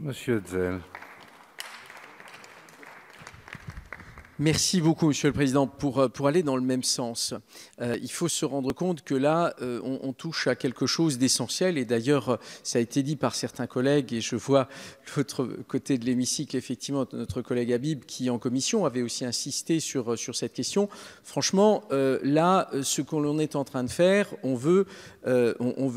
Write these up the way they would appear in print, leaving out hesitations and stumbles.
Monsieur Hetzel. Merci beaucoup, Monsieur le Président. Pour aller dans le même sens, il faut se rendre compte que là, on touche à quelque chose d'essentiel. Et d'ailleurs, ça a été dit par certains collègues, et je vois l'autre côté de l'hémicycle, effectivement, notre collègue Habib, qui en commission avait aussi insisté sur cette question. Franchement, là, ce que l'on est en train de faire, on veut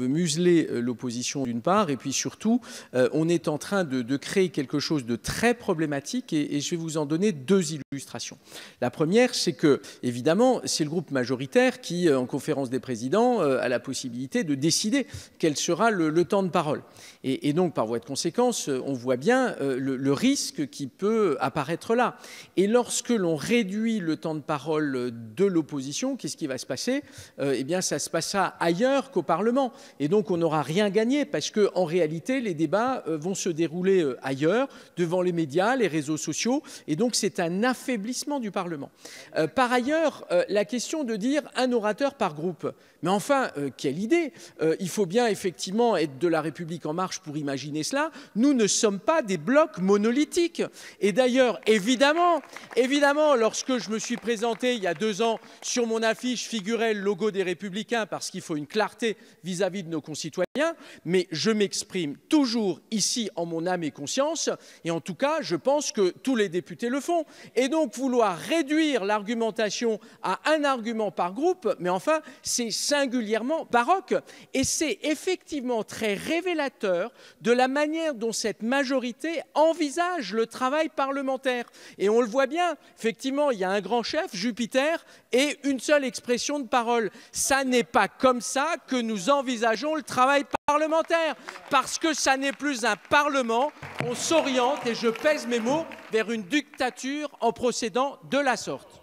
museler l'opposition d'une part, et puis surtout, on est en train de créer quelque chose de très problématique, et je vais vous en donner deux illustrations. La première, c'est que, évidemment, c'est le groupe majoritaire qui, en conférence des présidents, a la possibilité de décider quel sera le temps de parole. Et donc, par voie de conséquence, on voit bien le risque qui peut apparaître là. Et lorsque l'on réduit le temps de parole de l'opposition, qu'est-ce qui va se passer? Eh bien, ça se passera ailleurs qu'au Parlement. Et donc, on n'aura rien gagné parce qu'en réalité, les débats vont se dérouler ailleurs, devant les médias, les réseaux sociaux. Et donc, c'est un affaiblissement du Parlement. Par ailleurs, la question de dire un orateur par groupe. Mais enfin, quelle idée! Il faut bien effectivement être de La République En Marche pour imaginer cela. Nous ne sommes pas des blocs monolithiques. Et d'ailleurs, évidemment, lorsque je me suis présenté il y a 2 ans, sur mon affiche figurait le logo des Républicains parce qu'il faut une clarté vis-à-vis de nos concitoyens. Mais je m'exprime toujours ici en mon âme et conscience. Et en tout cas, je pense que tous les députés le font. Et donc, vouloir réduire l'argumentation à un argument par groupe, mais enfin, c'est singulièrement baroque. Et c'est effectivement très révélateur de la manière dont cette majorité envisage le travail parlementaire. Et on le voit bien, effectivement, il y a un grand chef, Jupiter, et une seule expression de parole. Ça n'est pas comme ça que nous envisageons le travail parlementaire, parce que ça n'est plus un parlement, on s'oriente, et je pèse mes mots, vers une dictature en procédant de la sorte.